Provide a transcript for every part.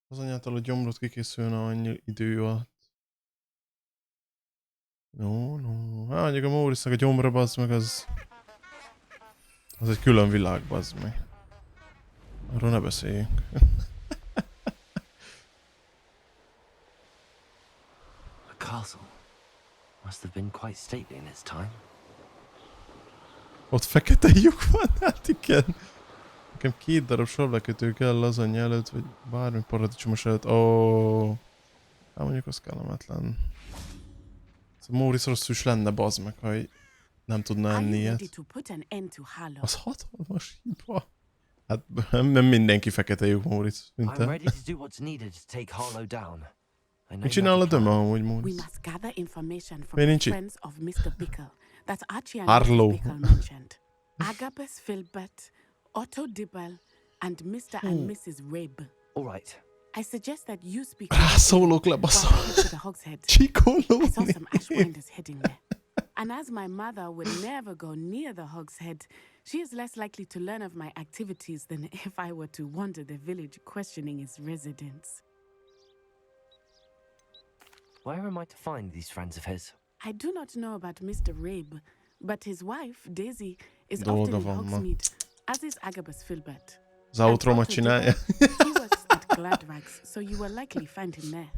Az anyától a gyomrot kikészülne annyi idő alatt. No. Hát mondjuk a Maurice-nak a gyomra bazd meg az egy külön világ bazd meg. Arról ne beszéljünk. A castle must have been quite stately in its time. Ott fekete lyuk van, hát igen. Nekem 2 darab sorlekötő kell lazanya előtt, vagy bármi paradicsomos előtt. Hát mondjuk az kellemetlen. Szóval Maurice rosszul is lenne bazd meg, ha nem tudna enni ilyet. Az hatalmas hiba. Hát nem mindenki fekete lyuk, Maurice, mint te. Mit csinál a döme amúgy, Maurice? Miért nincs itt? Harlow. Agabus Filbert, Otto Dibble, and Mr. and Mrs. Rabe. All right. I suggest that you speak Rászólok le, bassza. to the Hogshead. Csikoló. I saw some ashwinders heading there. And as my mother would never go near the Hogshead, she is less likely to learn of my activities than if I were to wander the village questioning its residents. Where am I to find these friends of his? I do not know about Mr. Rabe, but his wife, Daisy, is Dolga often in van ma. Hogsmeade, as is Agabus Filbert. Az outromat csinálja. He works at Gladrags, so you will likely find him there.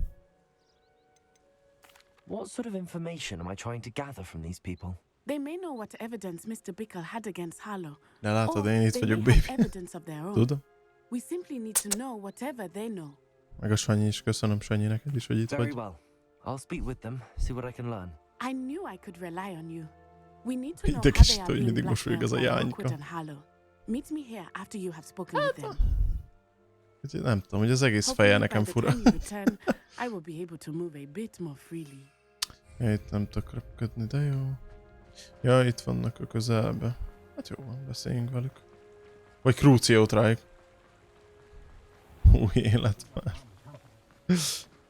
What sort of information am I trying to gather from these people? They may know what evidence Mr. Bickle had against Harlow, De látod, or én itt they vagyok, may have baby. evidence of their own. Tudom. We simply need to know whatever they know. Meg a Sanyi is, köszönöm Sanyi neked is, hogy itt Very vagy. well. I'll speak with them, see what I can learn. I knew I could rely on you. We need to know how Érdekes, they are hogy being mindig mosolyog ez a blackmailed by Jányka. Rookwood and Harlow. Meet me here after you have spoken with them. Úgyhogy nem tudom, hogy az egész Hopefully feje by nekem the fura. time you return, I will be able to move a bit more freely. Ja, itt nem tudok röpködni, de jó. Ja, itt vannak a közelbe. Hát jó van, beszéljünk velük. Vagy Cruciót rájuk. Új élet vár.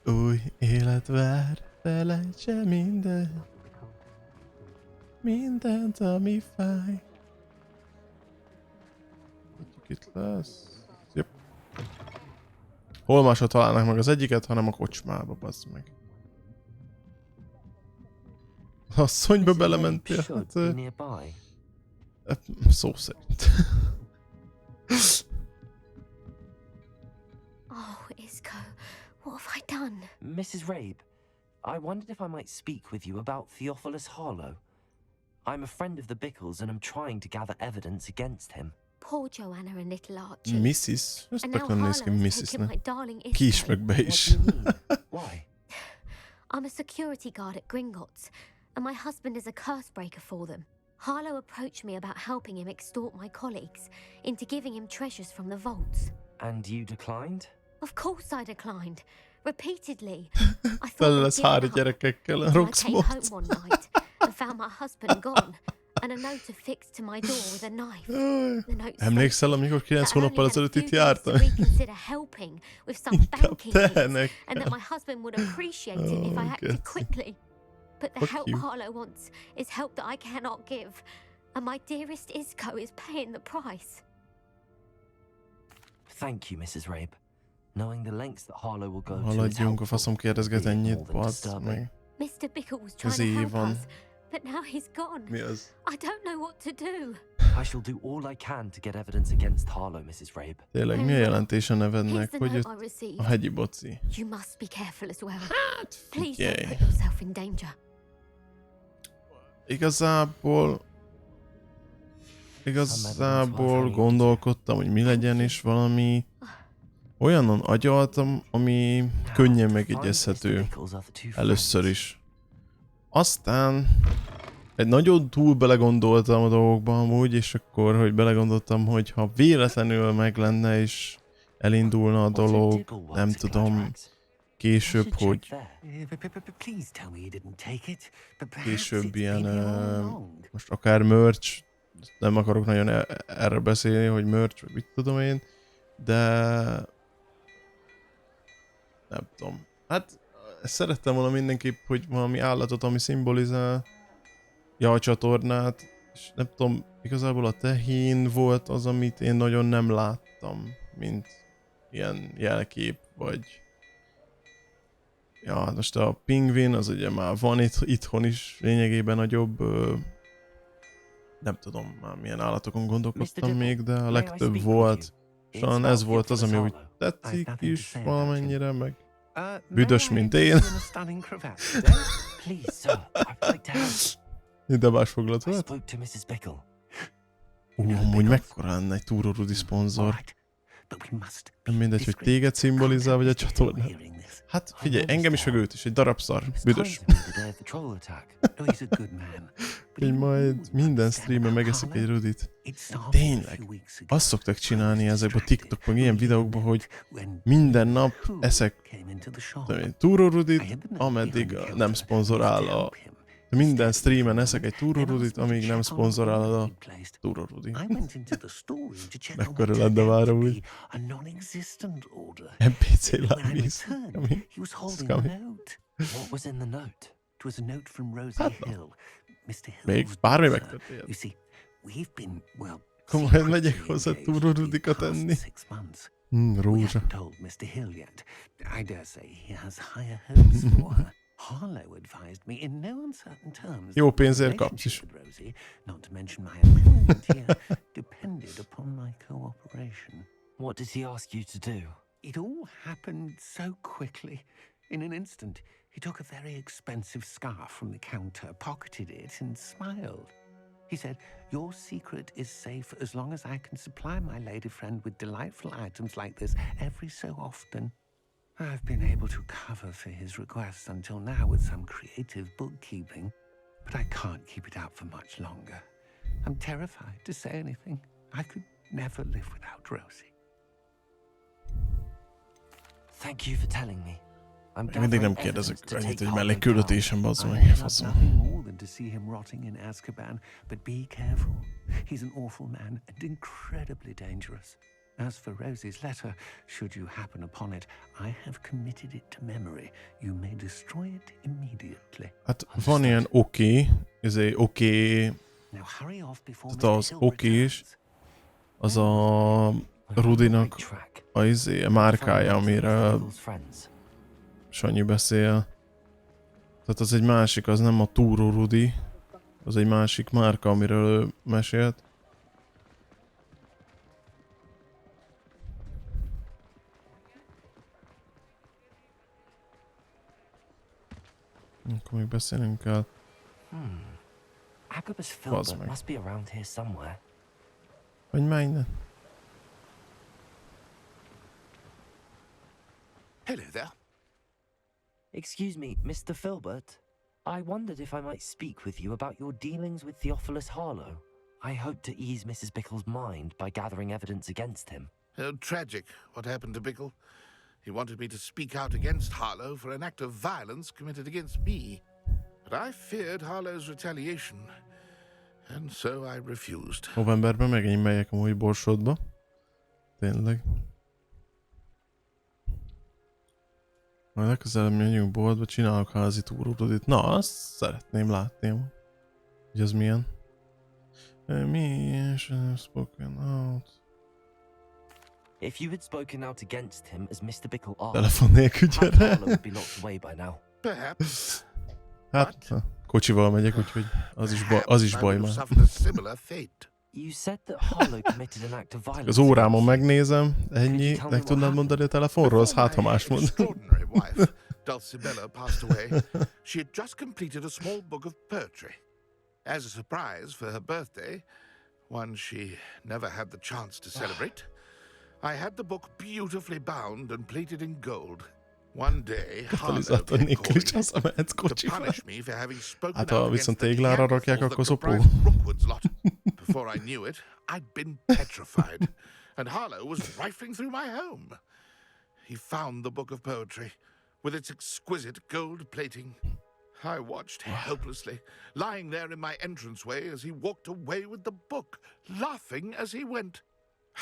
Új élet vár, felejtse mindent. Mindent, ami fáj. Itt lesz. Jep. Hol máshol találnak meg az egyiket, hanem a kocsmába, bazd meg. Asszonyba belementél, hát... Szó szerint. Oh, Isco, what have I done? Mrs. Rabe, I wondered if I might speak with you about Theophilus Harlow. I'm a friend of the Bickles and I'm trying to gather evidence against him. Poor Joanna and little Archie. Mrs. And now Respekt nem néz ki Harlow has taken Mrs.-nek. my darling Ki is Isco. meg be What is. do you mean? Why? I'm a security guard at Gringotts, and my husband is a curse breaker for them. Harlow approached me about helping him extort my colleagues into giving him treasures from the vaults. And you declined? Of course I declined. Repeatedly. I Tele thought lesz I'd given 3 up gyerekekkel a until I came home Roxmort. one night and found my husband gone, and a note affixed to my door with a knife. The note Emlékszel, amikor 9 hónappal ezelőtt itt jártam? reconsider helping with some Inkább banking te needs, nekem. and that my husband would appreciate it if I Oh, acted Getsy. quickly. But the Fuck help you. Harlow wants is help that I cannot give, and my dearest Isco is paying the price. Thank you, Mrs. Rabe. Knowing the lengths that Harlow will go to is Haladjunk, a helpful. faszom kérdezget Really ennyit, more than bazd disturbing. meg. Mr. Bickle was Ez trying to így help van. us, but now he's gone. Mi az? I don't know what to do. I shall do all I can to get evidence against Harlow, Mrs. Rabe. Tényleg, mi a jelentés a Here's nevednek, the hogy note I a received. Hegyiboci? You must be careful as well. Please don't figyelj. put yourself in danger. Igazából gondolkodtam, hogy mi legyen, és valami olyanon agyaltam, ami könnyen megjegyezhető először is. Aztán egy nagyon túl belegondoltam a dolgokba amúgy, és akkor, hogy belegondoltam, hogy ha véletlenül meg lenne, és elindulna a dolog, nem tudom, később, hogy később ilyen, most akár merch, nem akarok nagyon erre beszélni, hogy merch, vagy mit tudom én, de nem tudom. Hát szerettem volna mindenképp, hogy valami állatot, ami szimbolizálja a csatornát, és nem tudom, igazából a tehén volt az, amit én nagyon nem láttam, mint ilyen jelkép, vagy... Ja, most a pingvin, az ugye már van itthon is lényegében nagyobb, nem tudom már milyen állatokon gondolkodtam még, de a legtöbb volt. Szóval ez volt az, ami úgy tetszik is valamennyire, meg büdös, mint én. Ide másfoglalt volt? Amúgy mekkora lenne egy Túró Rudi szponzor. Nem mindegy, hogy téged szimbolizál, vagy a csatornát. Hát figyelj, engem is, meg őt is, egy darab szar, büdös. Így majd minden streamen megeszik egy Rudit. Tényleg, azt szoktak csinálni ezekben a TikTok, meg ilyen videókban, hogy minden nap eszek Túró Rudit, ameddig nem szponzorál a... Minden streamen eszek egy Túró Rudit, amíg nem szponzorál a Túró Rudi. Mekkora lenne már úgy. NPC lábvíz. Hát na. Még bármi megtörtént. Komolyan megyek hozzá Túró Rudikat enni. Rózsa. Harlow advised me in no uncertain terms. Jó pénzért kapsz is. Rosie, not to mention my employment here, depended upon my cooperation. What did he ask you to do? It all happened so quickly. In an instant, he took a very expensive scarf from the counter, pocketed it, and smiled. He said, "Your secret is safe as long as I can supply my lady friend with delightful items like this every so often." I've been able to cover for his requests until now with some creative bookkeeping, but I can't keep it up for much longer. I'm terrified to say anything. I could never live without Rosie. Thank you for telling me. Mindig nem kérdezek annyit, hogy mellékküldetésem, bazd meg, Nothing faszom. more than to see him rotting in Azkaban, but be careful. He's an awful man and incredibly dangerous. As for Rosie's letter, should you happen upon it, I have committed it to memory. You may destroy it immediately. Hát van ilyen oké, Now hurry off before tehát az okés, az a Rudinak a márkája, amire Sanyi beszél. Tehát az egy másik, az nem a Túró Rudi, az egy másik márka, amiről ő mesélt. Akkor még beszélnünk kell. Hegyiboci Filbert must be around here somewhere. Hogy már innen? Hello there. Excuse me, Mr. Filbert. I wondered if I might speak with you about your dealings with Theophilus Harlow. I hope to ease Mrs. Bickle's mind by gathering evidence against him. Tragic what happened to Bickle. He wanted me to speak out against Harlow for an act of violence committed against me. But I feared Harlow's retaliation, and so I refused. Novemberben megint megyek amúgy Borsodba. Tényleg. Majd legközelebb menjünk boltba, csinálok házi túródodit. Na, azt szeretném látni. Hogy ez milyen. Mi is spoken out. If you had spoken out against him as Mr. Bickle asked, Telefon nélkül gyere. Harlow would be locked away by now. Perhaps. Hát, kocsival megyek, úgyhogy az is baj már. You said that Harlow committed an act of violence. Az órámon megnézem, ennyi, meg tudnád mondani a telefonról, az hát, ha más mond. Extraordinary wife, Dulcibella, passed away. She had just completed a small book of poetry. As a surprise for her birthday, one she never had the chance to celebrate, I had the book beautifully bound and plated in gold. One day, Harlow came calling to punish me for having spoken out against the Neanderthals that comprised Rookwood's lot. Before I knew it, I'd been petrified, and Harlow was rifling through my home. He found the book of poetry, with its exquisite gold plating. I watched helplessly, lying there in my entranceway as he walked away with the book, laughing as he went.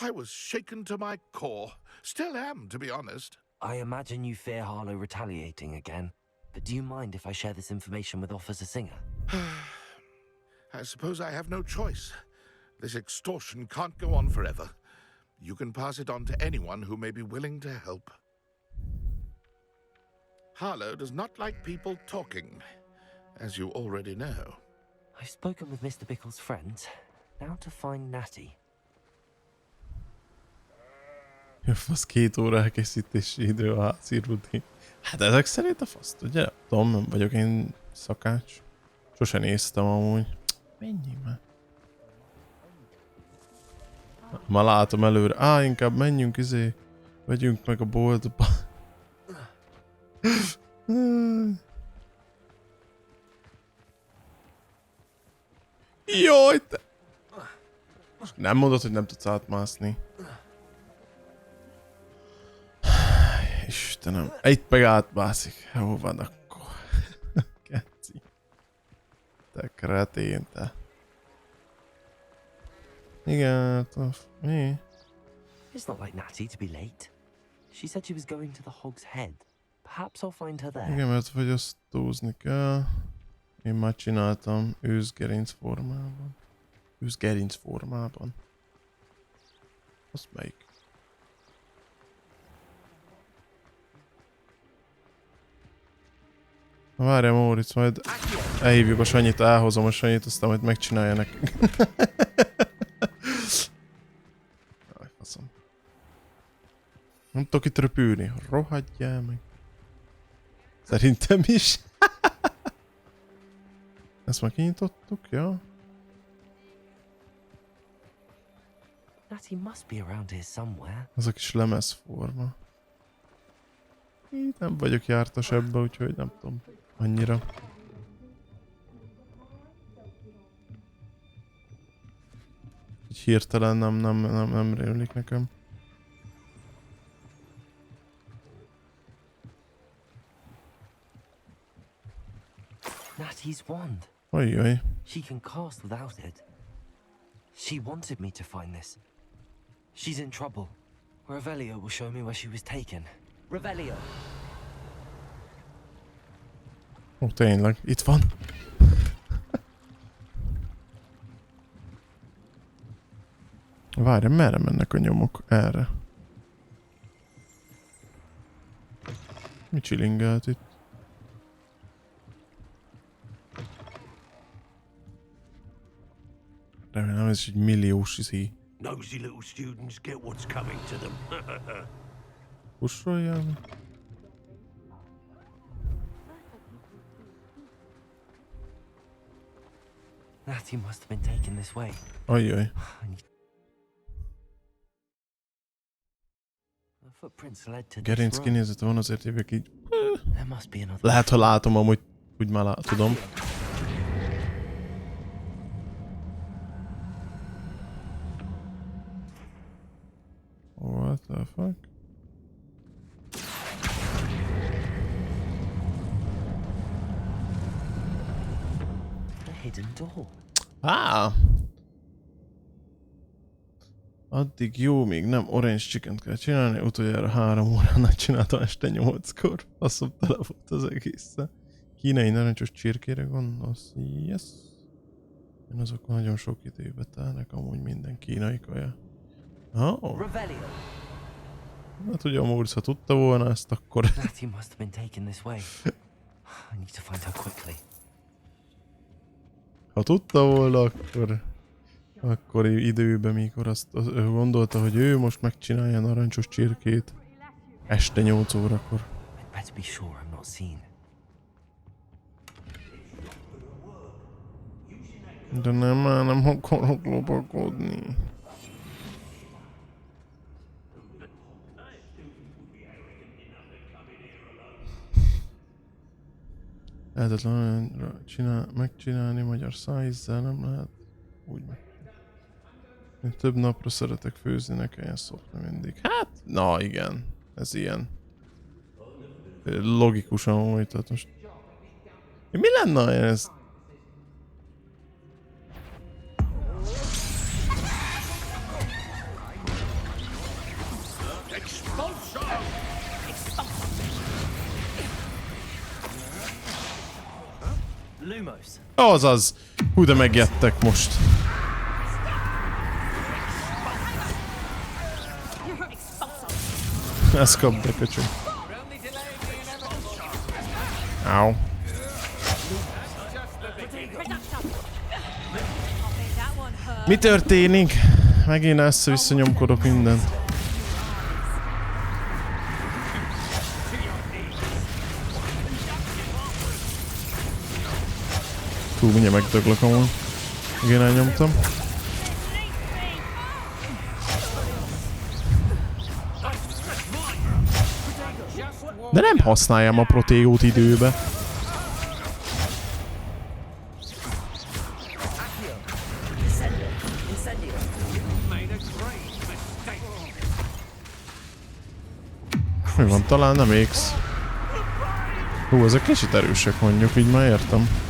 I was shaken to my core. Still am, to be honest. I imagine you fear Harlow retaliating again, but do you mind if I share this information with Officer Singer? I suppose I have no choice. This extortion can't go on forever. You can pass it on to anyone who may be willing to help. Harlow does not like people talking, as you already know. I've spoken with Mr. Bickle's friends. Now to find Natty. Az 2 óra elkészítési idő a házi rutin. Hát ezek szerint a fasz, ugye? Nem tudom, nem vagyok én szakács. Sose néztem amúgy. Menjünk már. Ma látom előre. Inkább menjünk vegyünk meg a boltba. Jaj, te... Nem mondod, hogy nem tudsz átmászni. Istenem, itt meg átmászik. Jó van akkor. Keci. Te kretén, te. Igen, mi? It's not like Natty to be late. She said she was going to the Hog's Head. Perhaps I'll find her there. Igen, mert fogyasztózni kell. Én már csináltam őzgerinc formában. Őzgerinc formában. Az melyik? Na várjál, Móricz, majd elhívjuk a Sanyit, elhozom a Sanyit, aztán majd megcsinálja nekünk. Jaj, faszom. Nem tudok itt röpülni. Rohadjál meg. Szerintem is. Ezt már kinyitottuk, ja? Natty must be around here somewhere. Az a kis lemezforma. Én nem vagyok jártas ebbe, úgyhogy nem tudom annyira. Így hirtelen nem rémlik nekem. Natty's wand. Ajjaj. She can cast without it. She wanted me to find this. She's in trouble. Revelio will show me where she was taken. Revelio! Ó, tényleg, itt van. Várj, merre mennek a nyomok? Erre. Mi csilingelt itt? Remélem ez egy milliós izé. Nosy little students get what's coming to them. Pussoljál meg. Natty must have been taken this way. Ajjaj. The footprints led to this Gerinc road. kinézete van, azért jövök így. There must be another. Lehet, ha látom, amúgy úgy már tudom. What the fuck? A hidden door. Addig jó, még nem orange chicken kell csinálni, utoljára 3 óránál csináltam este 8-kor. Faszom, tele volt az egészen. Kínai narancsos csirkére gondolsz? Yes. Én azok nagyon sok időbe telnek, amúgy minden kínai kaja. Oh. Revelio. Hát ugye a Móricz, tudta volna ezt, akkor... Natty must have been taken this way. I need to find her quickly. Ha tudta volna, akkor időben, mikor azt gondolta, hogy ő most megcsinálja a narancsos csirkét. Este 8 órakor. I'd better be sure I'm not seen. De nem akarok lopakodni. Lehetetlen megcsinálni magyar szájzzel, nem lehet úgy meg. Én több napra szeretek főzni, ne kelljen szopni mindig. Hát, na igen, ez ilyen. Logikusan úgy, tehát most... Mi lenne, ha ez... Lumos. Azaz! Hú, de megjettek most. Ezt kapd be, köcsög. Áó. Mi történik? Megint össze-vissza nyomkodok mindent. Mindjárt megdöglök amúgy. Igen, elnyomtam. De nem használjam a protégót időbe. Mi van? Talán nem égsz. Hú, ezek kicsit erősek mondjuk, így már értem.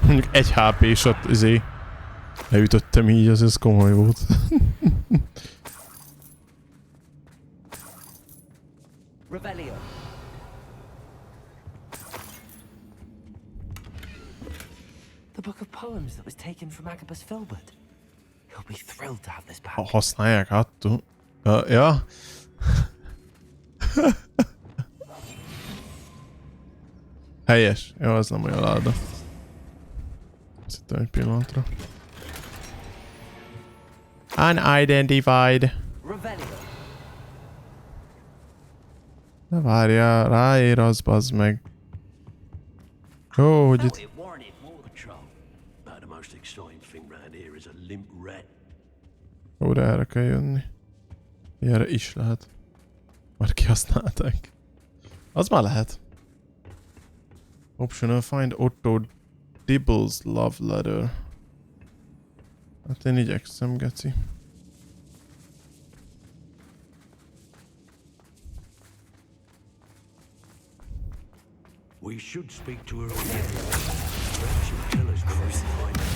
Mondjuk egy HP-sat leütöttem így, az ez komoly volt. The book of poems that was taken from Hegyiboci Filbert. He'll be thrilled to have this back. Használják áttul. Ja. Helyes. Jó, az nem olyan láda. Azt hittem egy pillanatra. Unidentified. Ne várjál, ráér az, bazd meg. Jó, hogy itt... Ó, de erre kell jönni. Ilyenre is lehet. Már kihasználták. Az már lehet. Optional find Otto Dibble's love letter. Hát én igyekszem, geci. We should speak to her on the perhaps she'll tell us where we can find her.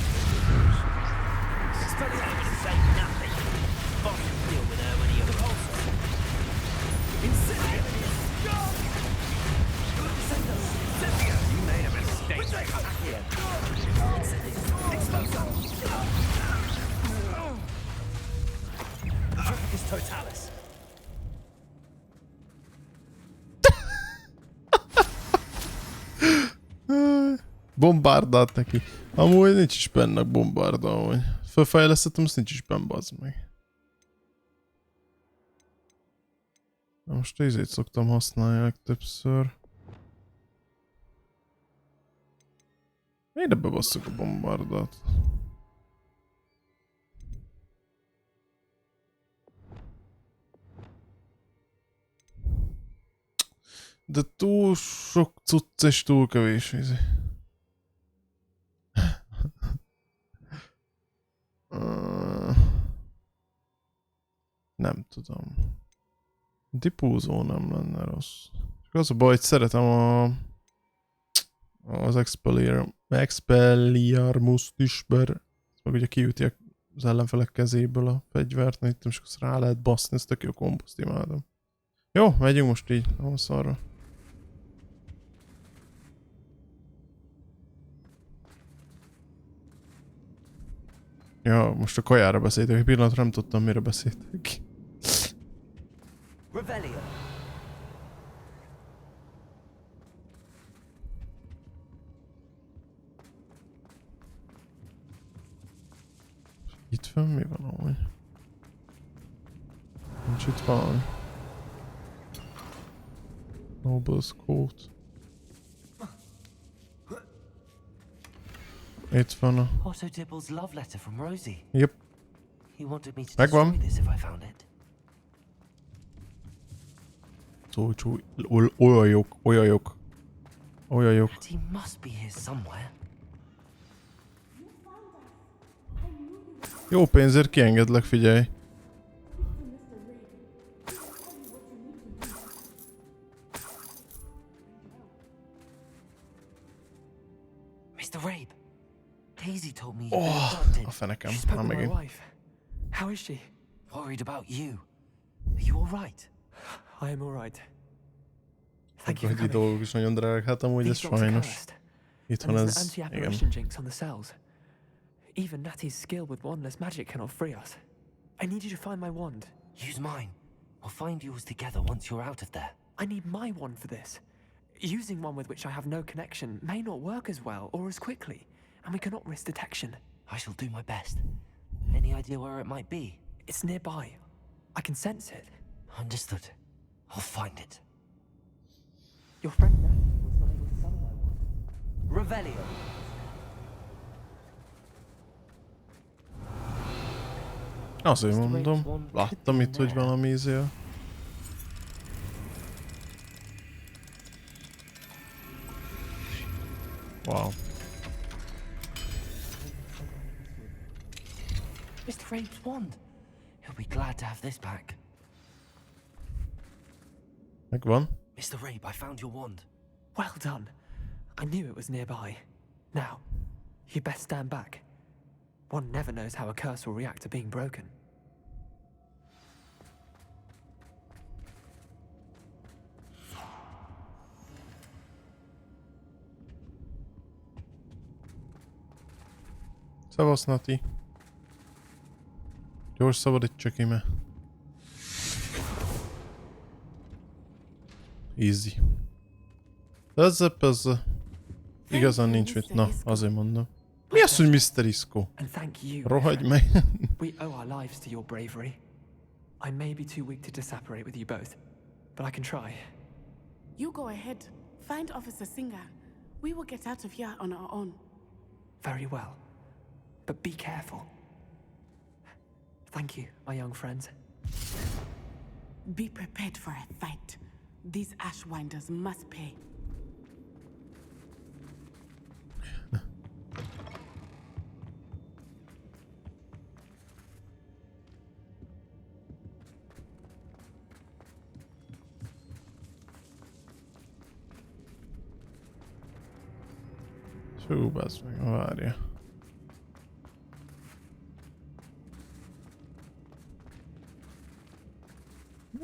Study out and say nothing. Boss will deal with her when he repulses. Incendio! Incendio! You made a mistake. Back here. Expulsor! Trafficus totalis. Bombárdált neki. Amúgy nincs is benne bombárda, amúgy. Felfejlesztettem, azt nincs is benne, bazd meg. Na most ízét szoktam használni legtöbbször. Miért bebasszuk a bombárdát? De túl sok cucc és túl kevés ízé. Nem tudom. Dipúzó nem lenne rossz. Csak az a baj, hogy szeretem az Expelliarmust is, mert meg ugye kiüti az ellenfelek kezéből a fegyvert, és azt rá lehet baszni, ezt tök jó komboszt imádom. Jó, megyünk most így, ahol szarra. Ja, most a kajára beszéltek, egy pillanatra nem tudtam, mire beszéltek. Revelio. Itt fönn mi van amúgy? Nincs itt valami. Noble's Coat. Itt van a... Otto Dibble's love letter from Rosie. Yep. He wanted me to Megvan. destroy this if I found it. Olyan jók. And he must be here somewhere. Jó pénzért kiengedlek, figyelj. Mr. Rabe, Daisy told me you'd been Oh, abducted. a fenekem. She spoke Már with my megint. wife. How is she? Worried about you. Are you all right? I am all right. Thank you Hogy for itt coming. dolgok is nagyon drágák. Hát amúgy ez These dogs are sajnos. cursed, Itthon and there's ez... an Igen. anti-apparition jinx on the cells. Even Natty's skill with wandless magic cannot free us. I need you to find my wand. Use mine. We'll find yours together once you're out of there. I need my wand for this. Using one with which I have no connection may not work as well or as quickly, and we cannot risk detection. I shall do my best. Any idea where it might be? It's nearby. I can sense it. Understood. I'll find it. Your friend Natty was not able to summon my wand. Revelio. Azért mondom. Láttam itt, hogy valami izél. Wow. Mr. Rabe's wand. He'll be glad to have this back. Megvan. Mr. Rabe, I found your wand. Well done. I knew it was nearby. Now, you best stand back. One never knows how a curse will react to being broken. Szevasz, Nati. Gyors szabadíts csak ime. Easy. Pezze. Igazán nincs mit. Na, azért mondom. Mi az, hogy Mr. Isco? And thank you. my Rohagy friend. meg. We owe our lives to your bravery. I may be too weak to disapparate with you both, but I can try. You go ahead. Find Officer Singer. We will get out of here on our own. Very well. But be careful. Thank you, my young friends. Be prepared for a fight. These Ashwinders must pay. Hú, bazd meg, várja.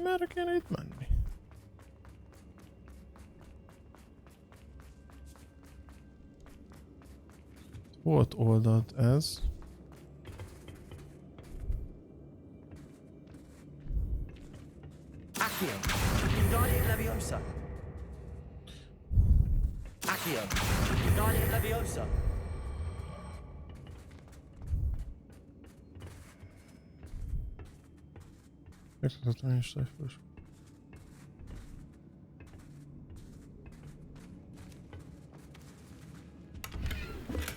Merre kéne itt menni? Volt oldalt ez. Accio. Wingardium Leviosa. Accio. Wingardium Leviosa. Megszokhatom is tajfos.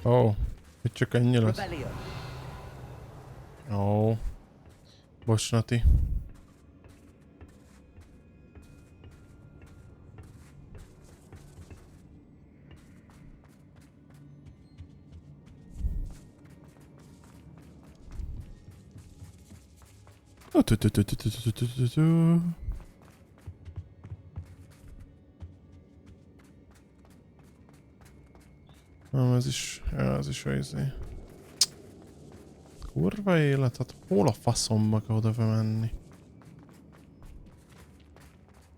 Ó, itt csak ennyi lesz. Revelio. Ó. Bocs, Nati. Nem, ez is a izé. Kurva élet, hát hol a faszomba kell oda menni?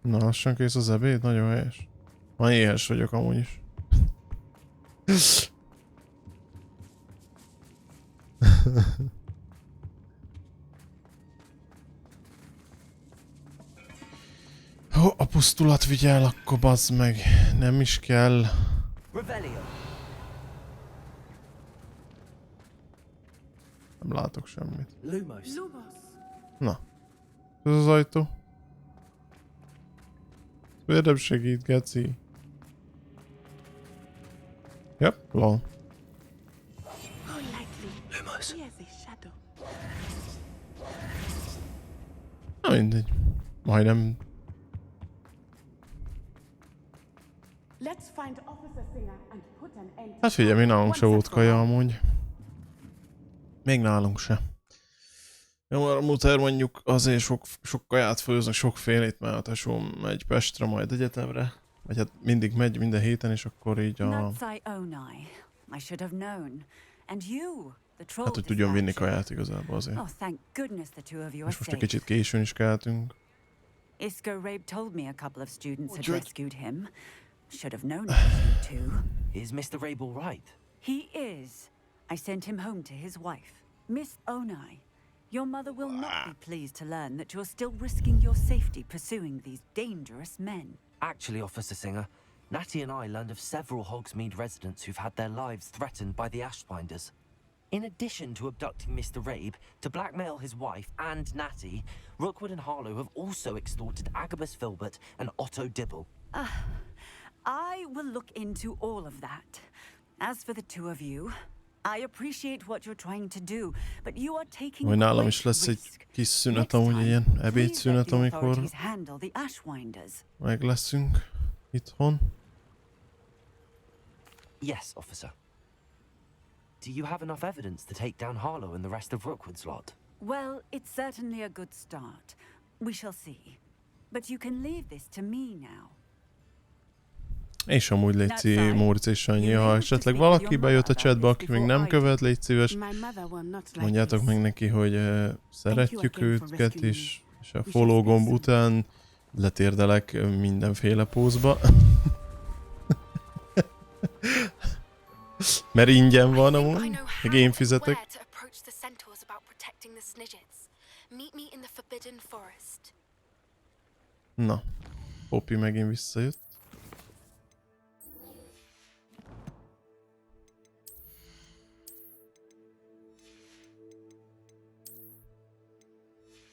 Na, lassan kész az ebéd, nagyon helyes. Már éhes vagyok amúgy is. Ó, a pusztulat vigyel, akkor bazd meg. Nem is kell. Revelio. Nem látok semmit. Lumos. Lubos. Na. Ez az ajtó. Miért nem segít, geci? Yep, lol. Go lightly. Lumos. Here's a shadow. Na mindegy. Majdnem. Let's find Officer Singer and put an end to Hát figyelj, mi nálunk se once volt and for all. kaja amúgy. Még nálunk se. Jó, a muter mondjuk azért sok kaját főznek, sokfélét, mert a tesóm megy Pestre, majd egyetemre. Vagy hát mindig megy minden héten, és akkor így a... Natsai Onai. I should have known. And you, the troll Hát, hogy tudjon vinni dispatcher. kaját igazából azért. Oh, thank goodness the two of you are És most egy safe. kicsit későn is keltünk. Isco Rabe told me a couple of students had Good. rescued him. Should have known it was you two. Is Mr. Rabel right? He is. I sent him home to his wife, Miss Onai. Your mother will not be pleased to learn that you're still risking your safety pursuing these dangerous men. Actually, Officer Singer, Natty and I learned of several Hogsmeade residents who've had their lives threatened by the Ashbinders. In addition to abducting Mr. Rabe to blackmail his wife and Natty, Rookwood and Harlow have also extorted Agabus Filbert and Otto Dibble. I will look into all of that. As for the two of you, I appreciate what you're trying to do, but you are taking Vagy nálam great is lesz egy risk. kis szünet, Next amúgy time, ilyen please let ebédszünet, the amikor authorities handle the Ashwinders. meg leszünk itthon. Yes, Officer. Do you have enough evidence to take down Harlow and the rest of Rookwood's lot? Well, it's certainly a good start. We shall see. But you can leave this to me now. És amúgy légy Móricz és Sanyi, ha esetleg valaki bejött a chatbe, aki még nem követ, légy szíves, mondjátok meg neki, hogy szeretjük őket, és a follow gomb után letérdelek mindenféle pózba. Mert ingyen van amúgy, meg én fizetek. Na, Poppy megint visszajött.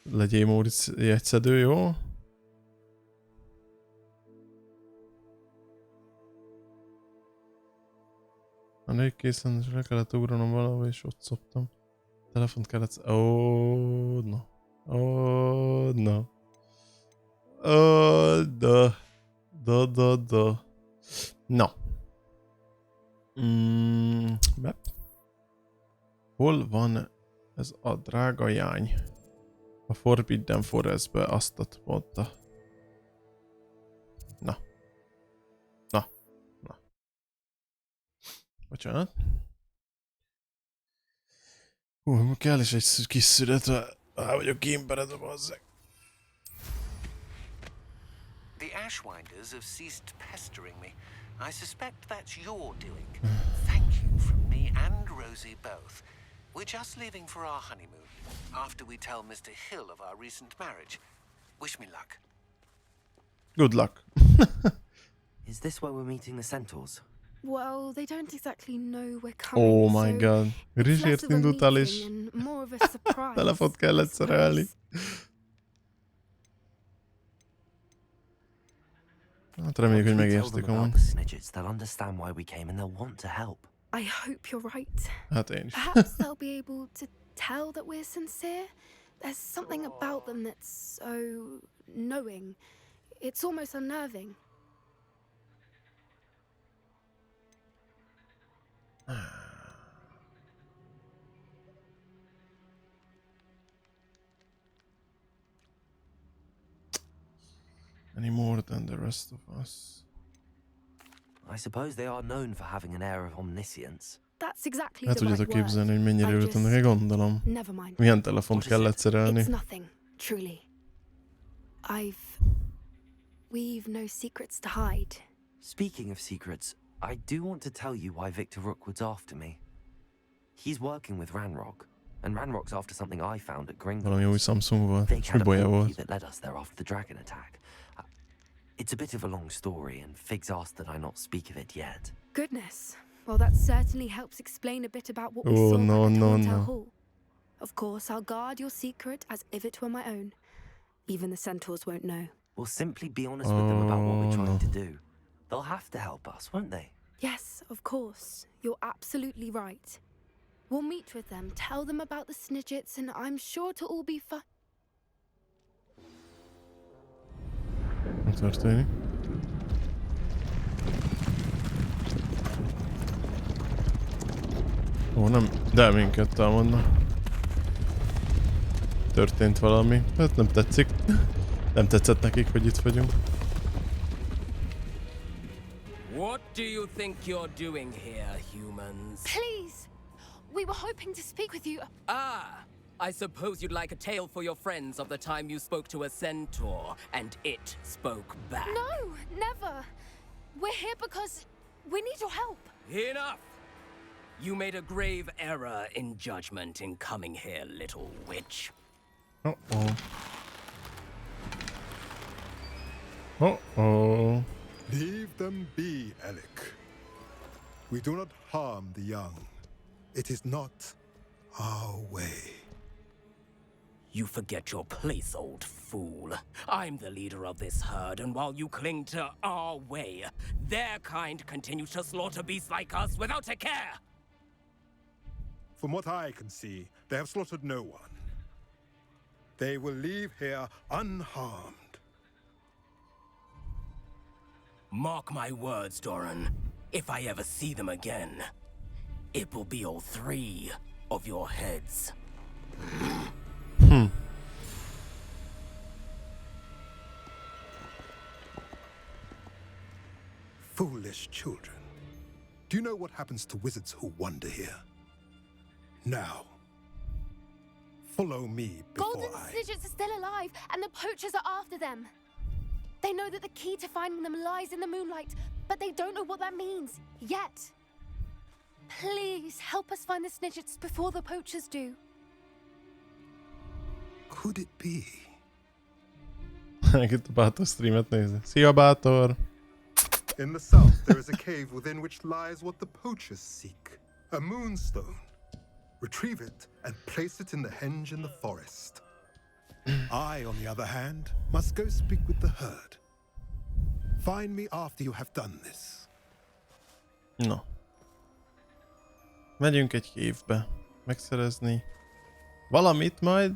Legyél Móricz jegyszedő, jó? A nők készen, és le kellett ugranom valahol, és ott szoptam. Telefont kellett... Oh, no. Oh, no. Oh, da. Na. Map. Hol van ez a drága jány? A Forbidden Forestbe azt mondta. Na. Bocsánat. Kell is egy kis szület, rá vagyok kémberedve, bazzeg. The Ashwinders have ceased pestering me. I suspect that's your doing. Thank you from me and Rosie both. We're just leaving for our honeymoon, after we tell Mr. Hill of our recent marriage. Wish me luck. Good luck. Is this where we're meeting the Centaurs? Well, they don't exactly know we're coming. Oh my god. Rizsért indultál és telefont kellett szerelni. Hát reméljük, hogy megértik amúgy. They'll understand why we came and they'll want to help. I hope you're right. Hát én is. Perhaps they'll be able to tell that we're sincere. There's something about them that's so knowing. It's almost unnerving. Any more than the rest of us. I suppose they are known for having an air of omniscience. That's exactly Hát the right tudjátok képzelni, word. hogy mennyire I ültem just- neki, gondolom. Never mind. Milyen telefont kellett szerelni. It's nothing, truly. We've no secrets to hide. Speaking of secrets, I do want to tell you why Victor Rookwood's after me. He's working with Ranrock, and Ranrock's after something I found at Gringotts. Valami új Samsung volt, They és had a boja portkey volt. that led us there after the dragon attack. It's a bit of a long story, and Figs asked that I not speak of it yet. Goodness. Well, that certainly helps explain a bit about what we Oh, saw no, back at no, Hauntel no. Hall. Of course, I'll guard your secret as if it were my own. Even the centaurs won't know. We'll simply be honest with them about what we're Oh, trying no. to do. They'll have to help us, won't they? Yes, of course. You're absolutely right. We'll meet with them, tell them about the Snidgets, and I'm sure to all be fine. Mi történik? Ó, nem, de minket támadnak. Történt valami. Hát nem tetszik. Nem tetszett nekik, hogy itt vagyunk. What do you think you're doing here, humans? Please! We were hoping to speak with you. Ah! I suppose you'd like a tale for your friends of the time you spoke to a centaur, and it spoke back. No, never. We're here because we need your help. Enough! You made a grave error in judgment in coming here, little witch. Uh-oh. Uh-oh. Leave them be, Alec. We do not harm the young. It is not our way. You forget your place, old fool. I'm the leader of this herd, and while you cling to our way, their kind continues to slaughter beasts like us without a care. From what I can see, they have slaughtered no one. They will leave here unharmed. Mark my words, Doran. If I ever see them again, it will be all 3 of your heads. Foolish children. Do you know what happens to wizards who wander here? Now, follow me before Golden I... Snidgets are still alive, and the poachers are after them. They know that the key to finding them lies in the moonlight, but they don't know what that means, yet. Please, help us find the Snidgets before the poachers do. Could it be? Itt a Bátor streamet nézni. Szia, Bátor! In the south, there is a cave within which lies what the poachers seek. A moonstone. Retrieve it and place it in the henge in the forest. I, on the other hand, must go speak with the herd. Find me after you have done this. No. Megyünk egy kévbe. Megszerezni valamit majd,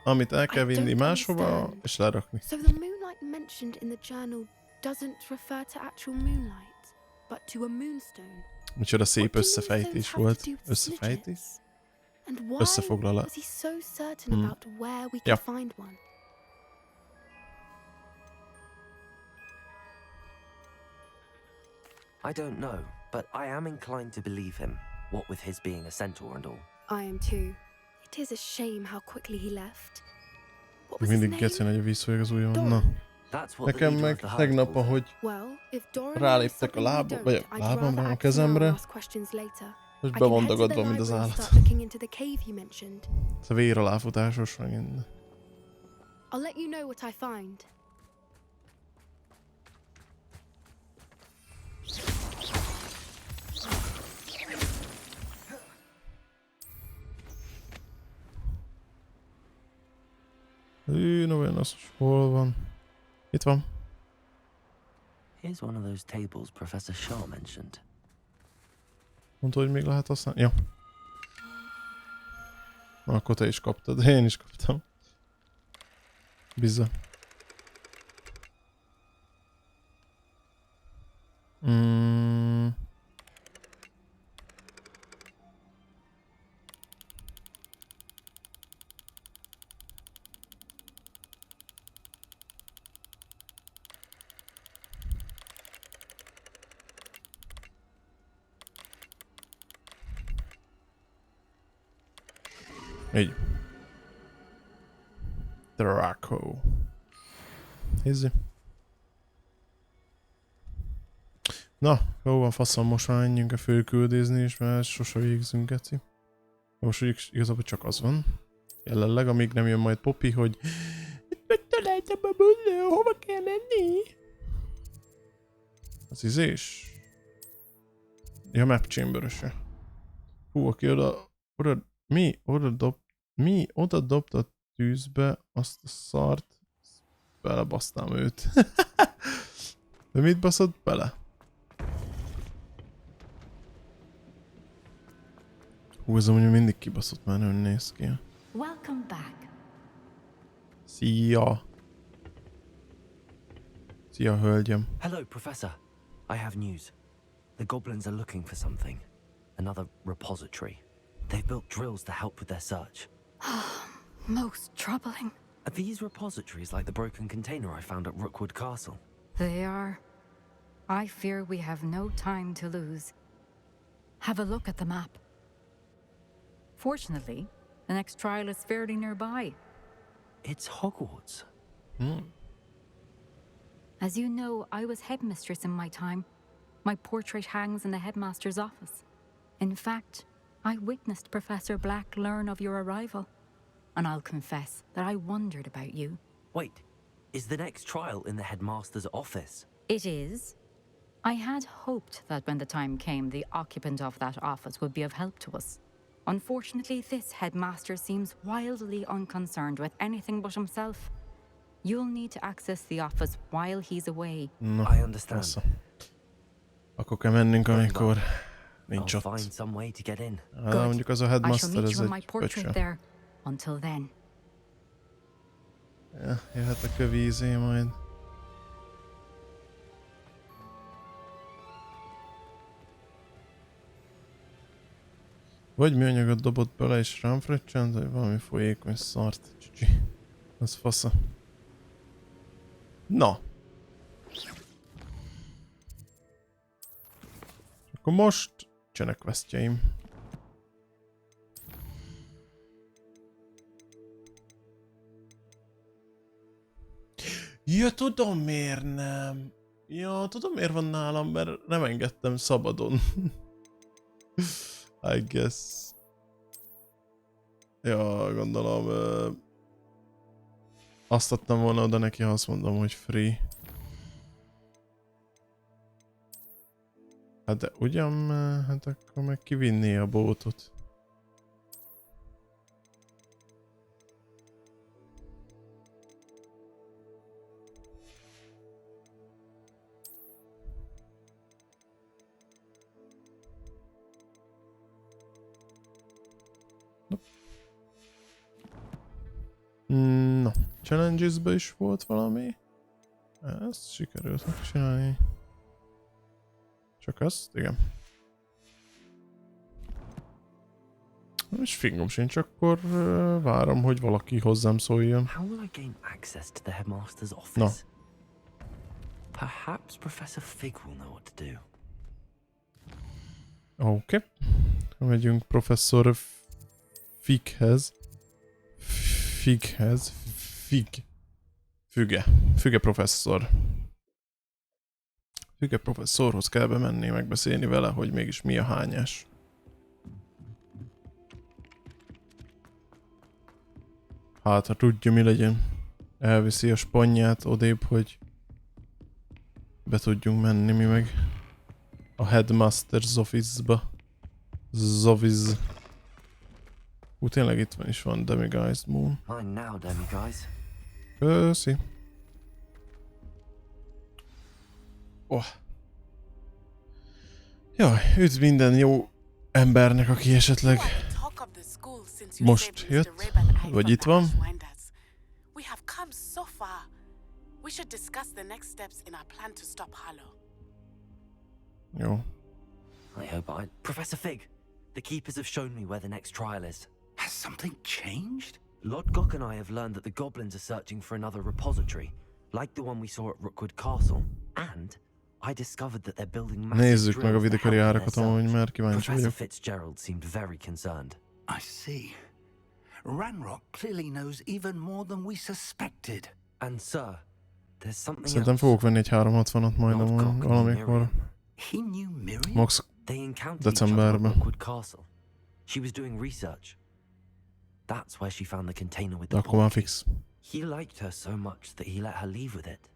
amit el kell vinni máshova, és lerakni. So the moonlight mentioned in the journal doesn't refer to actual moonlight, but to a moonstone. Micsoda szép összefejtés volt. Összefejtés? And why Összefoglalás. was he so certain about where we could find one? I don't know, but I am inclined to believe him, what with his being a centaur and all. I am too. It is a shame how quickly he left. What was his Mindig name? geci nagy a vízhajog az ujjam. Na. That's what Nekem meg tegnap, ahogy ráléptek a lába, vagy a lábamra, a kezemre, és be van dagadva, mint az állat. Ez a vér aláfutásos megint. I'll let you know what I find. Novenos, hol van? Itt van. Here's one of those tables Professor Shaw mentioned. Mondta, hogy még lehet használni? Ja. Akkor te is kaptad, én is kaptam. Bizza. Így. Draco. Izzi. Na, jó van, faszom, most már menjünk a főküldézni is, mert sose végzünk, geci. Most igazából csak az van. Jelenleg, amíg nem jön majd Poppy, hogy itt megtaláltam a bulló, hova kell menni? Az izés. Ja, map chamber-öse. Hú, aki oda dobta a tűzbe azt a szart, belebasztám őt. De mit baszott bele? Hú, ez amúgy mindig kibaszott, már nagyon néz ki. Welcome back. Szia! Szia, hölgyem. Hello, Professor. I have news. The goblins are looking for something. Another repository. They've built drills to help with their search. Most troubling. Are these repositories like the broken container I found at Rookwood Castle? They are. I fear we have no time to lose. Have a look at the map. Fortunately, the next trial is fairly nearby. It's Hogwarts. As you know, I was headmistress in my time. My portrait hangs in the headmaster's office. In fact, I witnessed Professor Black learn of your arrival. And I'll confess that I wondered about you. Wait, is the next trial in the headmaster's office? It is. I had hoped that when the time came, the occupant of that office would be of help to us. Unfortunately, this headmaster seems wildly unconcerned with anything but himself. You'll need to access the office while he's away. No, I understand. persze. Akkor kell mennünk, amikor nincs I'll ott. find some way to get in. Mondjuk az a I shall headmaster, meet ez you in my egy portrait pöcsö. there. Until then. Ja, jöhet a kövízé majd. Vagy műanyagot dobott bele és rám fröccsent, vagy valami folyékony szart. Csicsi. Az fasza. Na. Akkor most csenek questjeim. Ja, tudom miért nem. Ja, tudom miért van nálam, mert nem engedtem szabadon. I guess. Ja, gondolom. Azt adtam volna oda neki, ha azt mondom, hogy free. Hát de ugyan, hát akkor meg kivinné a bótot. No, challenges-be is volt valami. Ezt sikerült megcsinálni. Csak azt? Igen. És fingom sincs, akkor várom, hogy valaki hozzám szóljon. How will I gain access to the headmaster's office? No. Perhaps Professor Fig will know what to do. Oké. Megyünk professzor Fighez. Füge professzor. Füge professzorhoz kell bemenni, megbeszélni vele, hogy mégis mi a hányás. Hát, ha tudja, mi legyen. Elviszi a spanyját odébb, hogy be tudjunk menni mi meg a Headmaster's Office-ba. Zoviz. Tényleg itt van is van Demiguised Moon. Mine now, Demiguise. Köszi. Oh. Jaj, üdv minden jó embernek, aki esetleg most jött, vagy itt van. We have come so far. We should discuss the next steps in our plan to stop Harlow. Jó. I hope Professor Fig, the keepers have shown me where the next trial is. Has something changed? Lodgok and I have learned that the goblins are searching for another repository, like the one we saw at Rookwood Castle. And I discovered that they're building massive Nézzük meg a drills to vidikari help in árakat, their amúgy search. már kíváncsi Professor vagyok. Fitzgerald seemed very concerned. I see. Ranrock clearly knows even more than we suspected. And sir, there's something Szerintem else. fogok venni egy 360-at majd valamikor. He knew Miriam? Max They encountered each other at decemberben. Rookwood Castle. She was doing research. That's where she found the container with the Akkor már portkey. fix. He liked her so much that he let her leave with it,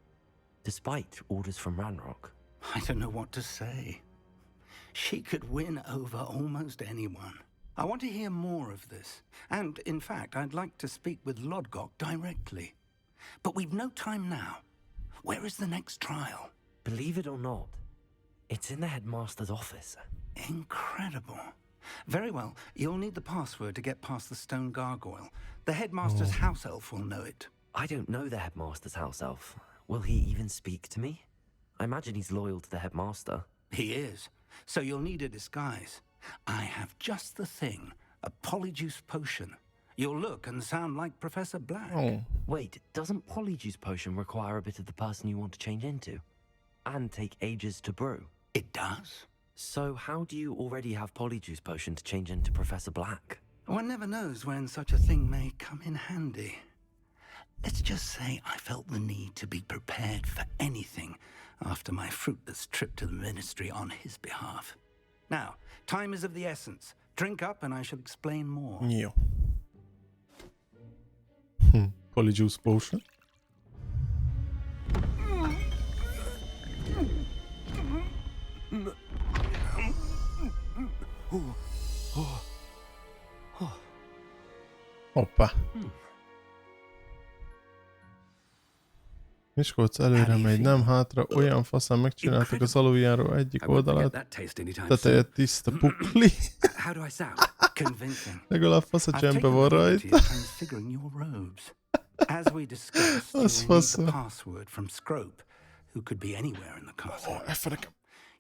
despite orders from Ranrock. I don't know what to say. She could win over almost anyone. I want to hear more of this. And, in fact, I'd like to speak with Lodgok directly. But we've no time now. Where is the next trial? Believe it or not, it's in the headmaster's office. Incredible. Very well. You'll need the password to get past the stone gargoyle. The headmaster's house elf will know it. I don't know the headmaster's house elf. Will he even speak to me? I imagine he's loyal to the headmaster. He is. So you'll need a disguise. I have just the thing. A polyjuice potion. You'll look and sound like Professor Black. Oh. Wait, doesn't polyjuice potion require a bit of the person you want to change into? and take ages to brew. It does. So how do you already have Polyjuice Potion to change into Professor Black? One never knows when such a thing may come in handy. Let's just say I felt the need to be prepared for anything after my fruitless trip to the Ministry on his behalf. Now, time is of the essence. Drink up and I shall explain more. Jó. Polyjuice Potion. Hoppá. Miskolc előre megy, nem hátra, olyan faszán megcsináltak az aluljáró egyik oldalát, teteje tiszta pukli. Legalább fasz a csempe van rajta. As we discussed, you will need the password from Scrope, who could be anywhere in the castle.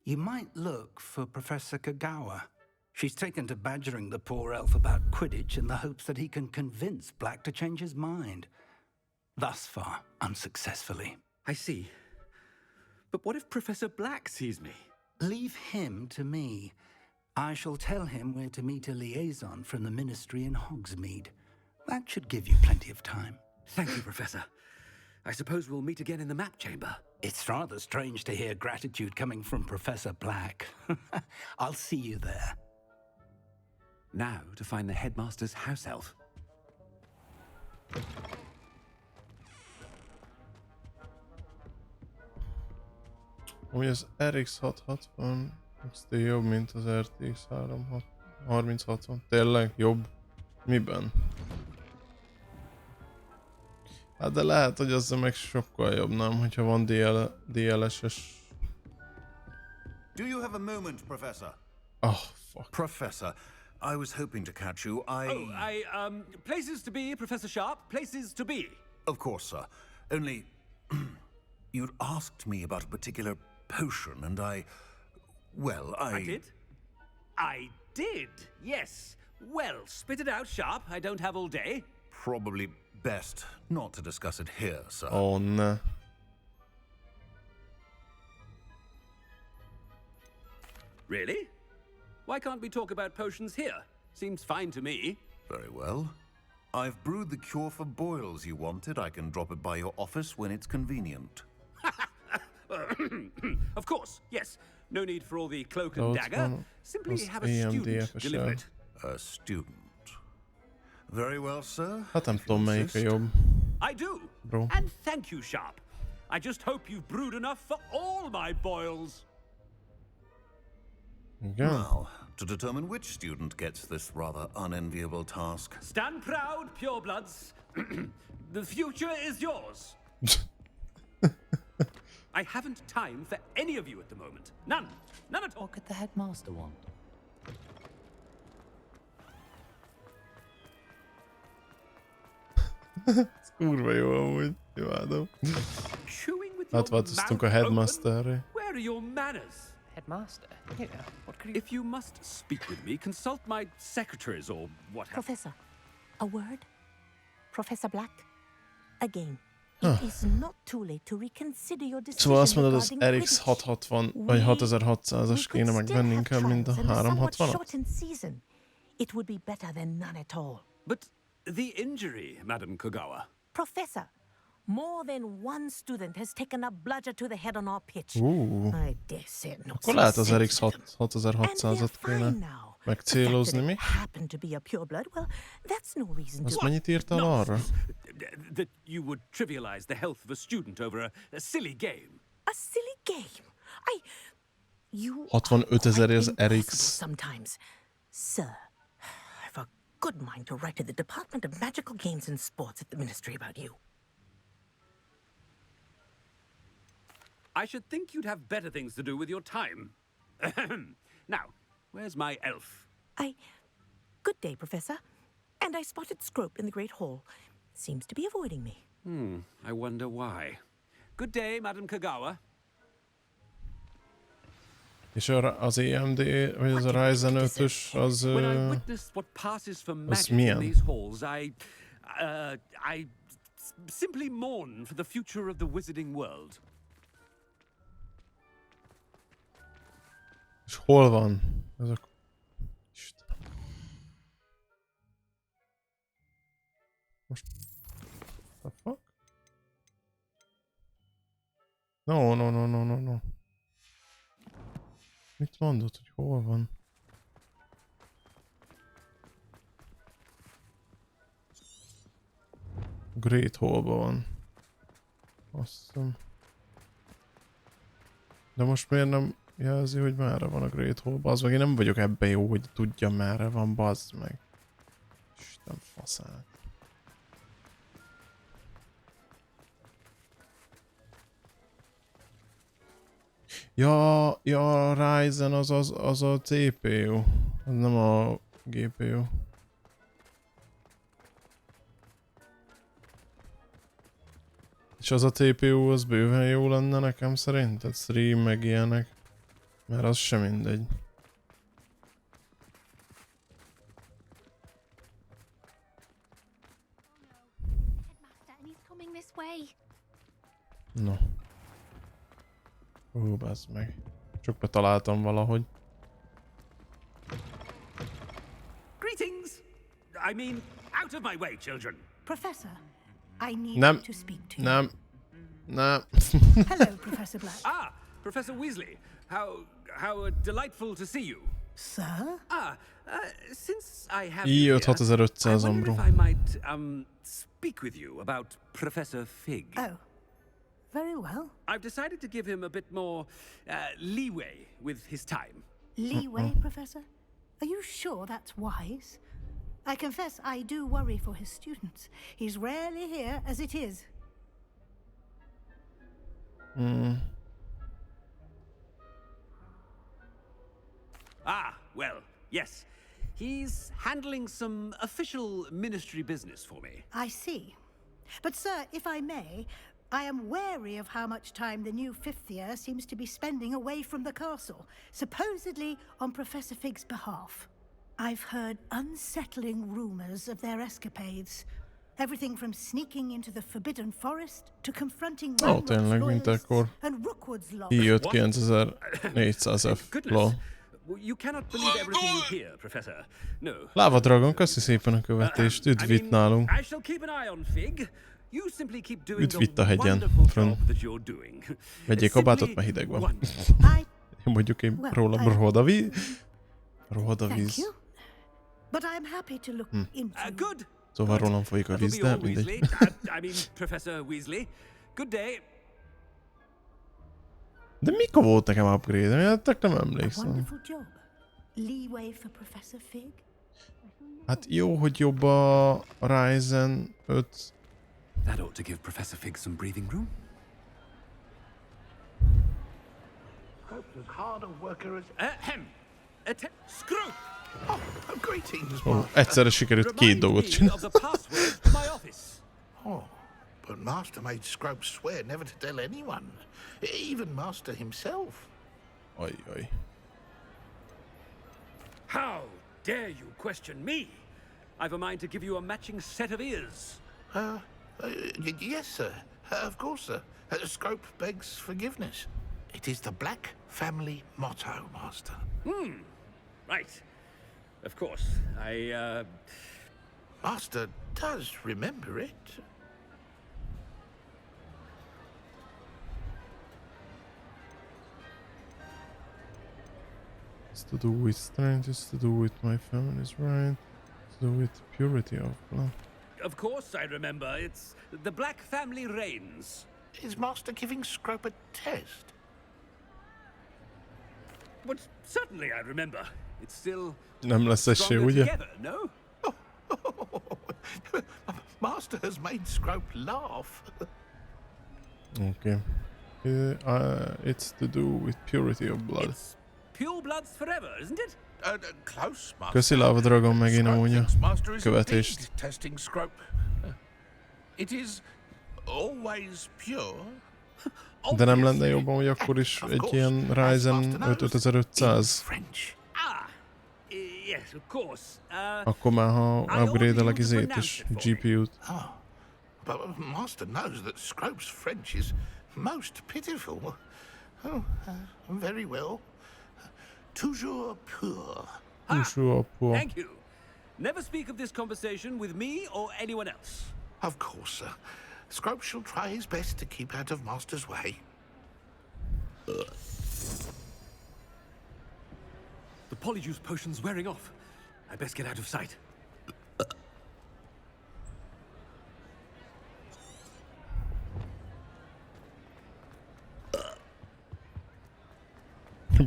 You might look for Professor Kagawa. She's taken to badgering the poor elf about Quidditch in the hopes that he can convince Black to change his mind. Thus far, unsuccessfully. I see. But what if Professor Black sees me? Leave him to me. I shall tell him where to meet a liaison from the Ministry in Hogsmeade. That should give you plenty of time. Thank you, Professor. I suppose we'll meet again in the map chamber. It's rather strange to hear gratitude coming from Professor Black. I'll see you there. Now to find the headmaster's house elf. Úgy az RX 660 XT jobb, mint az RTX 3060. Tényleg jobb? Miben? Hát de lehet, hogy az meg sokkal jobb, nem? Hogyha van DLSS. Do you have a moment, Professor? Oh, fuck. Professor, I was hoping to catch you. Places to be, Professor Sharp. Places to be. Of course, sir. Only, you'd asked me about a particular potion, and I did? I did, yes. Well, spit it out, Sharp. I don't have all day. Probably best not to discuss it here, sir. Oh, no. Really? Why can't we talk about potions here? Seems fine to me. Very well. I've brewed the cure for boils you wanted. I can drop it by your office when it's convenient. Of course, yes. No need for all the cloak and dagger. Simply have a student deliver it. A student. Very well, sir. Hát nem tudom, melyik a jobb. I do. Bro. And thank you, Sharp. I just hope you've brewed enough for all my boils. Igen. Now, to determine which student gets this rather unenviable task. Stand proud, purebloods. The future is yours. I haven't time for any of you at the moment. None. None at all. What could the headmaster want? Ez kurva jó amúgy. Imádom. Átváltoztunk a headmasterre. Where are your manners? Headmaster? Yeah, what could If you must speak with me, consult my secretaries or what have Professor, a word? Professor Black? Again. Huh. It is not too late to reconsider your decision. Szóval azt mondod, az regarding RX Quidditch. 660 vagy 6600-as kéne megvenni inkább, mint a 360-at? Shortened season. It would be better than none at all. But the injury, Madam Kagawa. Professor, more than one student has taken a bludger to the head on our pitch. I dare say it not. Akkor lehet az RX 6600-at kéne megcélozni, mi? Happen to be a pureblood. Well, that's no reason Azt to. mennyit írtál arra? That you would trivialize the health of a student over a silly game. A silly game? You 65 000 az RX. sometimes. Sir, I've a good mind to write to the Department of Magical Games and Sports at the Ministry about you. I should think you'd have better things to do with your time. Now, where's my elf? Good day, Professor. And I spotted Scrope in the Great Hall. Seems to be avoiding me. I wonder why. Good day, Madam Kagawa. És az AMD, vagy az a Ryzen 5-ös, az... When I witness what passes for magic milyen? in these halls, I simply mourn for the future of the wizarding world. És hol van? Ezek... Istenem. Most... The fuck? No. Mit mondod, hogy hol van? Great Hallban van. Azt hiszem. De most miért nem jelzi, hogy merre van a Great Hallban? Az meg én nem vagyok ebben jó, hogy tudjam merre van, bazd meg. Isten faszát. Ja, a Ryzen az a CPU. Az nem a GPU. És az a TPU az bőven jó lenne nekem szerinted? Stream meg ilyenek. Mert az sem mindegy. No. Bazd meg. Csak betaláltam valahogy. Greetings! I mean, out of my way, children. Professor, I need Nem. to speak to you. Nem. Hello, Professor Black. Ah, Professor Weasley. How delightful to see you. Sir? Since I have you here, 6500 I wonder bro. if I might speak with you about Professor Fig. Oh, very well. I've decided to give him a bit more leeway with his time. Leeway, Professor? Are you sure that's wise? I confess I do worry for his students. He's rarely here as it is. Ah, well, yes. He's handling some official ministry business for me. I see. But, sir, if I may, I am wary of how much time the new fifth year seems to be spending away from the castle, supposedly on Professor Fig's behalf. I've heard unsettling rumors of their escapades. Everything from sneaking into the Forbidden Forest to confronting Tényleg, mint akkor. and Rookwood's law. I5 9400F. Lol. You cannot believe everything you hear, Professor. No. Lava Dragon, köszi szépen a követést. Üdv itt nálunk. I shall keep an eye on Fig. You simply keep doing Üdv itt a the hegyen. wonderful job that you're doing. Vegyék kabátot, mert hideg van. Mondjuk én róla rohadavíz. But I'm happy to look into. Good. Szóval rólam folyik a víz, de mindegy. I mean, Professor Weasley. Good day. De mikor volt nekem upgrade? Én tök nem emlékszem. Wonderful job. Leeway for Professor Fig. Hát jó, hogy jobb a Ryzen 5. That ought to give Professor Fig some breathing room. As hard a worker as... Screw! Oh, greetings, Egyszerre sikerült két dolgot csinálni. Oh, but Master made Scrope swear never to tell anyone, even Master himself. Ajaj. How dare you question me? I've a mind to give you a matching set of ears. Yes, sir. Of course, sir. Scrope begs forgiveness. It is the Black family motto, Master. Right. Of course. Master does remember it. It's to do with strength, it's to do with my family's right, it's to do with purity of blood. Of course I remember. It's the Black family reigns. Is Master giving Scrope a test? But certainly I remember. It's still Nem lesz esély, ugye? together, no? Master has made Scrope laugh. Okay. It's to do with purity of blood. It's pure bloods forever, isn't it? Close, Master. Köszi Lava Dragon megint amúgy a Master is követést. indeed testing Scrope. It is always pure. De nem lenne jobban, hogy akkor is egy ilyen Ryzen 5500? Yes, of course. Akkor már ha upgrade-elek izét is, GPU-t. But Master knows that Scrope's French is most pitiful. Oh, very well. Toujours pur. Toujours pur. Thank you. Never speak of this conversation with me or anyone else. Of course, sir. Scrope shall try his best to keep out of Master's way. The polyjuice potion's wearing off. I best get out of sight.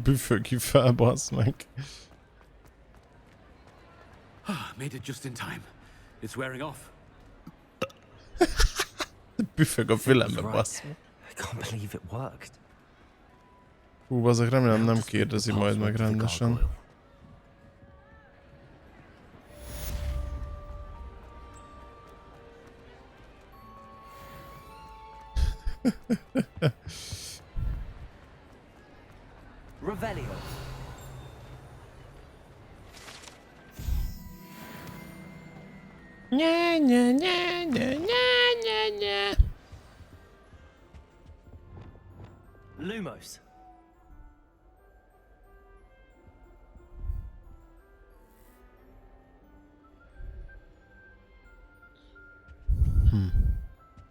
Büfög ki fel, bassz meg. Made it just in time. It's wearing off. Büfög a fülembe, bassz meg. I can't believe it worked. Hú, azok remélem nem kérdezi majd meg rendesen. Revelio. Nye, nye, nye, nye, nye, nye, nye. Lumos.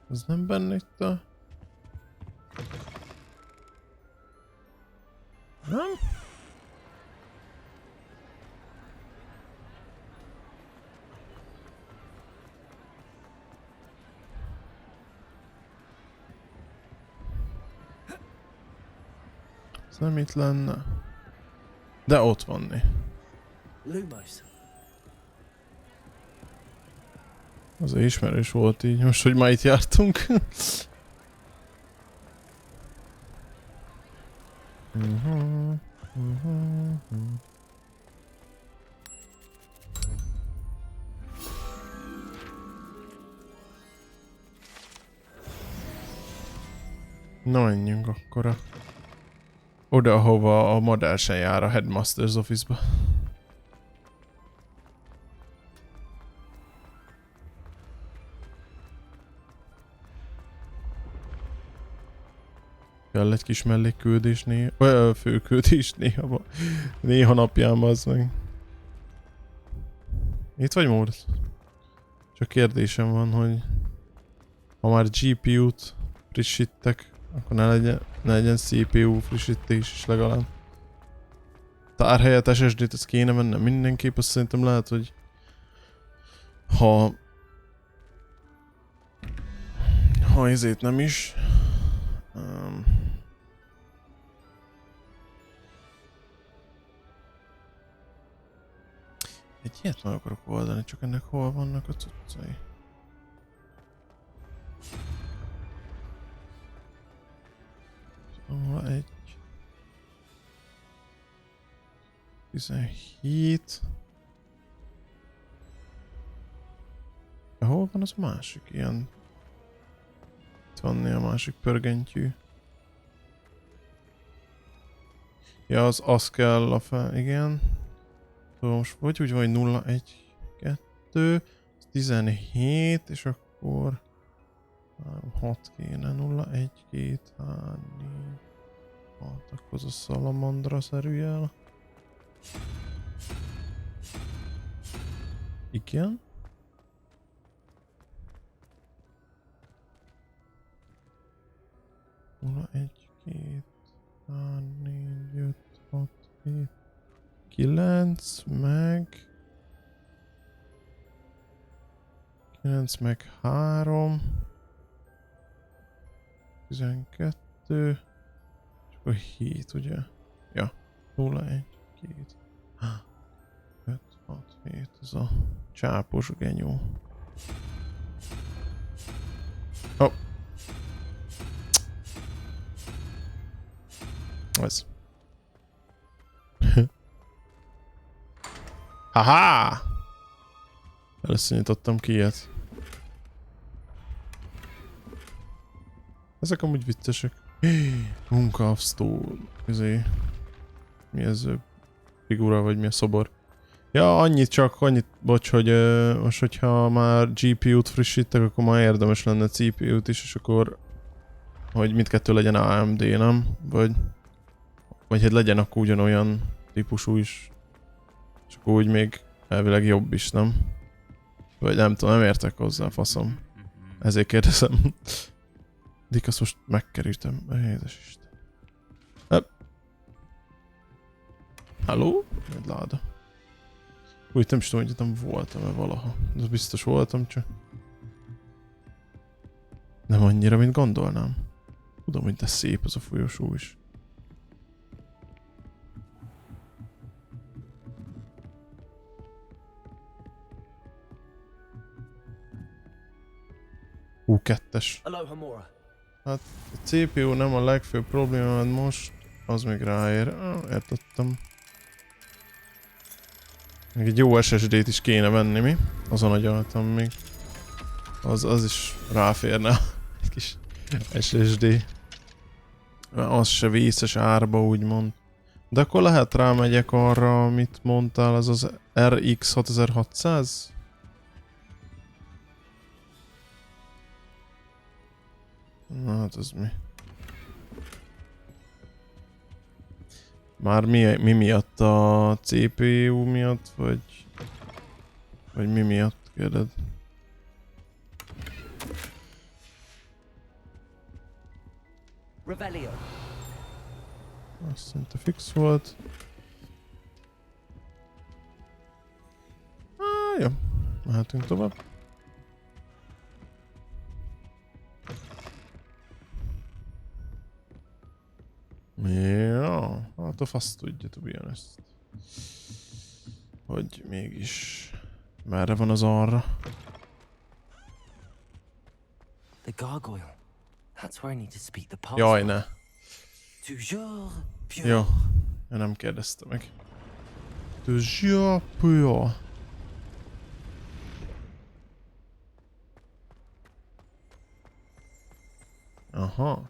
Ez nem benne itt a... Nem? Ez nem itt lenne. De ott van né. Lumos. Az ismerős volt így, most hogy már itt jártunk. Na menjünk akkora. Oda, ahova a madár se jár, a Headmaster's Office-ba. Kell egy kis mellékküldés néha, vagy főküldés néha, néha napján az meg. Itt vagy mód? Csak kérdésem van, hogy ha már GPU-t frissítek, akkor ne legyen CPU frissítés is legalább. Tárhelyet, SSD-t, ezt kéne mennem mindenképp, azt szerintem lehet, hogy ha ezért nem is. Egy ilyet meg akarok oldani, csak ennek hol vannak a cuccai. Szóval 17. De hol van az másik ilyen? Itt van a másik pörgentyű. Ja, az kell a fel, igen. Szóval most vagy úgy vagy 0, 1, 2, 17, és akkor 6 kéne, 0, 1, 2, 3, 4, 6, akkor az a szalamandra-szerű jel. Igen. Nulla, 1, 2, 3, 4, 5, 6, 7, 9, meg 9 meg 3 12 és akkor 7, ugye? Ja, 0, 1, 2 5, 6, 7, ez a csápos genyó. Oh. Ez. Haha! Először nyitottam ki ilyet. Ezek amúgy viccesek. Munkavsztó. Mi ez? Figura vagy mi a szobor? Ja, annyit, bocs, hogy most hogyha már GPU-t frissítek, akkor már érdemes lenne CPU-t is, és akkor hogy mindkettő legyen AMD, nem? Vagy hogy legyen akkor ugyanolyan típusú is. És akkor úgy még elvileg jobb is, nem? Vagy nem tudom, nem értek hozzá, faszom. Ezért kérdezem. Dik, azt most megkerültem. Jézus Isten. Halló? Egy láda. Úgy nem is tudom, hogy nem voltam-e valaha. De biztos voltam, csak... Nem annyira, mint gondolnám. Tudom, hogy de szép az a folyosó is. U2-es. Hát a CPU nem a legfőbb probléma, most az még ráér. Értettem. Még egy jó SSD-t is kéne venni, mi? Azon agyaltam még. Az is ráférne egy kis SSD. Az se vészes árba, úgymond. De akkor lehet rámegyek arra, amit mondtál, az az RX 6600? Na hát az mi? Már mi miatt? A CPU miatt? Vagy mi miatt kérded? Revelio. Azt szinte fix volt. Jó. Mehetünk tovább. Ja, hát a fasz tudja, to be honest. Hogy mégis... Merre van az arra? The gargoyle. That's where I need to speak the password. Jaj, ne. Toujours pure. Jó. Én nem kérdezte meg. Toujours pure. Aha.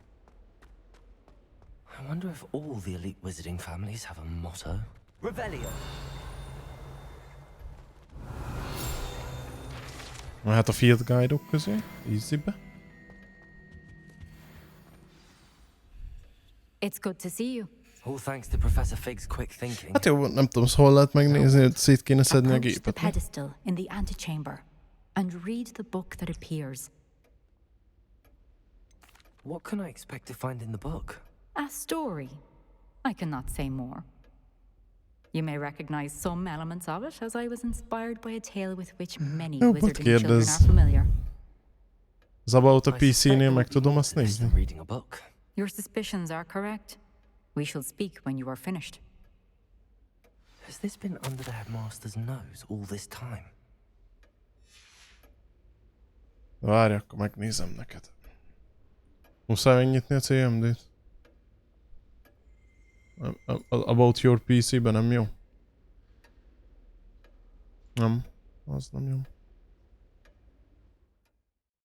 I wonder if all the elite wizarding families have a motto. Revelio. Hát a field guide-ok közé? Easy-be. It's good to see you. All thanks to Professor Fig's quick thinking. Hát jó, nem tudom, hol lehet megnézni, hogy szét kéne szedni a Approach the gépet. pedestal in the antechamber and read the book that appears. What can I expect to find in the book? A story. I cannot say more. You may recognize some elements of it, as I was inspired by a tale with which many Jó, wizarding children are kérdez. familiar. Az About a PC-nél meg tudom azt nézni. Reading a book. Your suspicions are correct. We shall speak when you are finished. Has this been under the headmaster's nose all this time? Várj, akkor megnézem neked. Muszáj megnyitni a CMD-t? About your PC-ben nem jó? Nem, az nem jó.